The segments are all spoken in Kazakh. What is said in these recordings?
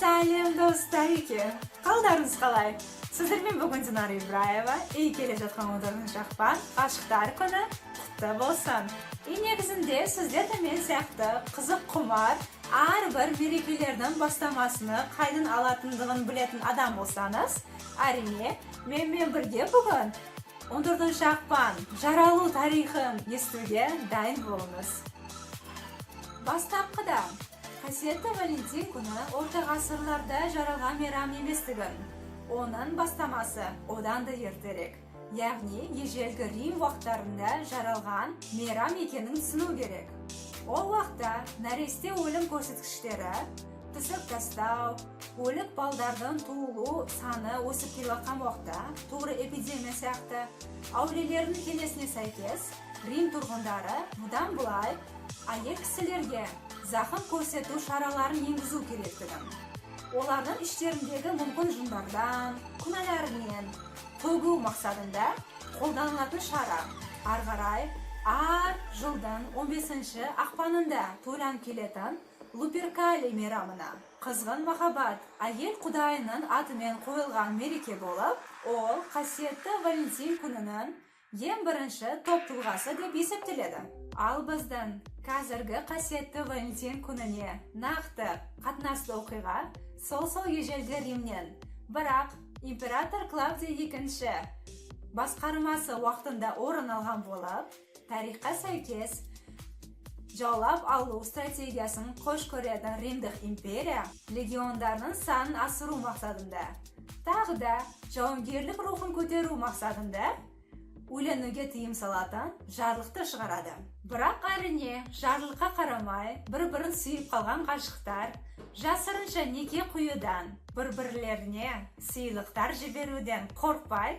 Сәлем достар еке. Қалдарыңыз қалай? Сіздермен бүгін Динара Ибраева. Келе жатқан 14 ақпан ғашықтар күні құтты болсын. Негізінде сіздер де мен сияқты қызық құмар, әрбір мерекелердің бастамасыны қайдан алатындығын білетін адам болсаңыз, әрине, менімен бірге бүгін 14 ақпан жаралу тарихын естуге дайын болыңыз. Бастапқыда қасиетті Валентин күні орта ғасырларда жаралған мейрам еместігін. Оның бастамасы одан да ертерек, яғни ежелгі Рим уақыттарында жаралған мейрам екенін түсіну керек. Ол уақытта нәресте өлім көрсеткіштері, түсік тастау, өлік балдардың туылу саны өсіп келе жатқан уақытта, тура эпидемия сияқты әулиелердің кеңесіне сәйкес Рим тұрғындары бұдан былай әйел кісілерге зақым көрсету шараларын енгізу керектігін, олардың іштеріндегі мүмкін жындардан, күнәларынан төгу мақсатында қолданылатын шара. Ары қарай әр жылдың 15 ақпанында тойланып келетін Луперкали мейрамына, қызғын махаббат әйел құдайының атымен қойылған мереке болып, ол қасиетті Валентин күнінің ең бірінші топ тұлғасы деп есептеледі. Ал біздің қазіргі қасиетті Валентин күніне нақты қатынасты оқиға сол ежелгі Римнен, бірақ император Клавдий II басқармасы уақытында орын алған болып, тарихқа сәйкес жаулап алу стратегиясын қош көретін Римдік империя легиондарының санын асыру мақсатында, тағы да жауынгерлік рухын көтеру мақсатында үйленуге тыйым салатын жарлықты шығарады. Бірақ әрине, жарлыққа қарамай, бір-бірін сүйіп қалған ғашықтар жасырынша неке қоюдан, бір-бірлеріне сыйлықтар жіберуден қорқпай,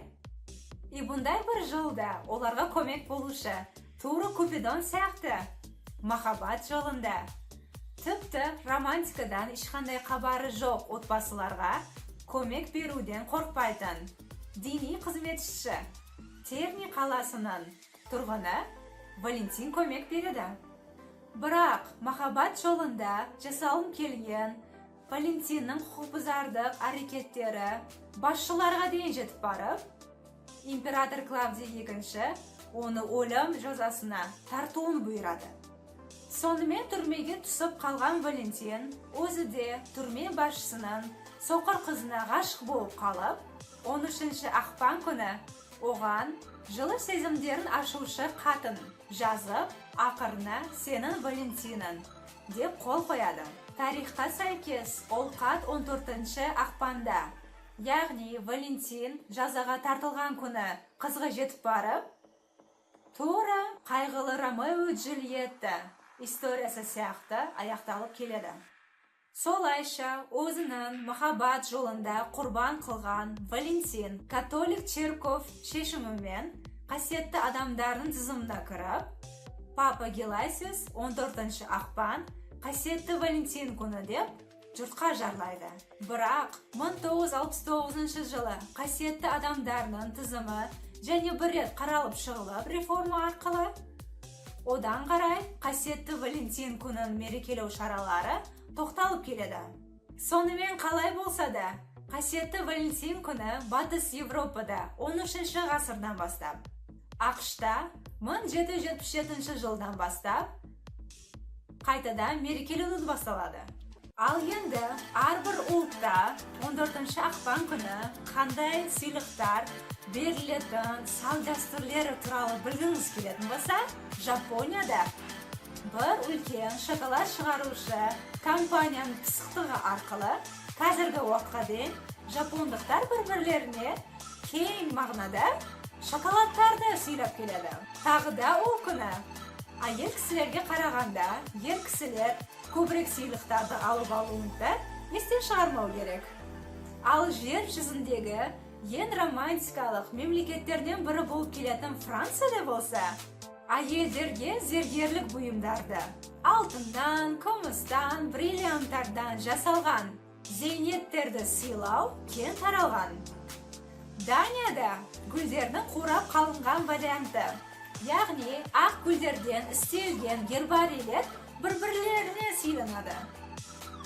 бұндай бір жылда оларға көмек болушы тура Купидон сияқты махаббат жолында, тіпті романтикадан ешқандай хабары жоқ отбасыларға көмек беруден қорқпайтын діни қызметші Терни қаласының тұрғыны Валентин көмек береді. Бірақ махаббат жолында жасалым келген Валентиннің құқықбұзарлық әрекеттері басшыларға дейін жетіп барып, император Клавдий II оны өлім жазасына тартуын бұйырады. Сонымен түрмеге түсіп қалған Валентин өзі де түрме басшысының соқыр қызына ғашық болып қалып, 13 ақпан күні оған жылы сезімдерін ашушы қатын жазып, ақырына сенің Валентинің деп қол қояды. Тарихқа сәйкес ол қат 14 ақпанда, яғни Валентин жазаға тартылған күні қызға жетіп барып, тура қайғылы Ромео и Джульетта историясы сияқты аяқталып келеді. Солайша өзінің махаббат жолында құрбан қылған Валентин католик церковь шешімімен қасиетті адамдардың тізіміне кіріп, Папа Геласиус 14 ақпан қасиетті Валентин күні деп жұртқа жарлайды. Бірақ 1969 жылы қасиетті адамдардың тізімі және бір рет қаралып шығылып реформа арқылы, одан қарай қасиетті Валентин күнін мерекелеу шаралары тоқталып келеді. Сонымен қалай болса да, қасиетті Валентин күні Батыс Европада 13 ғасырдан бастап, ақш-та 1777 жылдан бастап қайтадан мерекеленуі басталады. Ал енді әрбір ұлтта 14 ақпан күні қандай сыйлықтар берілетін салт-дәстүрлері туралы білгіңіз келетін болса, Жапонияда бір үлкен шоколад шығарушы компанияның пысықтығы арқылы қазіргі уақытқа дейін жапондықтар бір-бірлеріне кең мағынада шоколадтарды сыйлап келеді. Тағы да ол күні әйел кісілерге қарағанда ер кісілер көбірек сыйлықтарды алып алуында естен шығармау керек. Ал жер жүзіндегі ең романтикалық мемлекеттерден бірі болып келетін Францияда болса, әйелдерге зергерлік бұйымдарды алтындан, күмістен, бриллианттардан жасалған зейнеттерді сыйлау кең таралған. Данияда гүлдердің қурап қалынған варианты, яғни ақ гүлдерден істелген гербарийлер бір-бірлеріне сыйланады.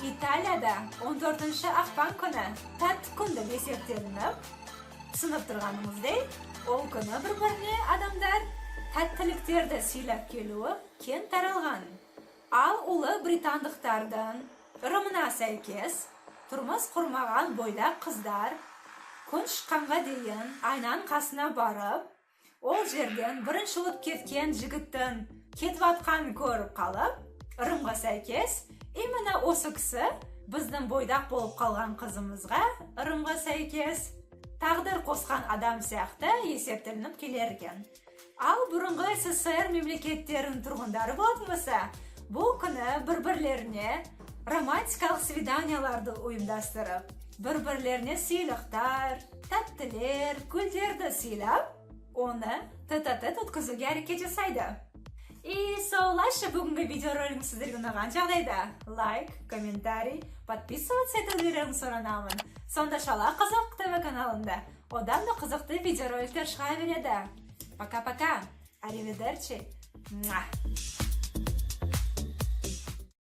Italiyada 14-ақпан күні тәтті күн деп есептелініп, түсініп тұрғанымыздай, ол күні бір-біріне адамдар тәттіліктерді сыйлап келуі кең таралған. Ал ұлы британдықтардың ырымына сәйкес, тұрмыс құрмаған бойдақ қыздар күн шыққанға дейін айнаның қасына барып, ол жерден бірінші өтіп кеткен жігіттің кетіп атқанын көріп қалып, ырымға сәйкес, именно осы кісі біздің бойдақ болып қалған қызымызға ырымға сәйкес тағдыр қосқан адам сияқты есептелініп келер екен. Ал бұрынғы СССР мемлекеттерінің тұрғындары болатын болса, бұл күні бір-бірлеріне романтикалық свиданияларды ұйымдастырып, бір-бірлеріне сыйлықтар, тәттілер, гүлдерді сыйлап, оны тет-а-тет өткізуге әрекет жасайды. И солайша бүгінгі видеоролик сіздерге ұнаған жағдайда лайк, комментарий, подписываться етулеріңізді сұранамын. Сонда Шала Қазақ ТВ каналында одан да қызықты видеороликтер шыға береді. Пока-пока. Аривидерчи.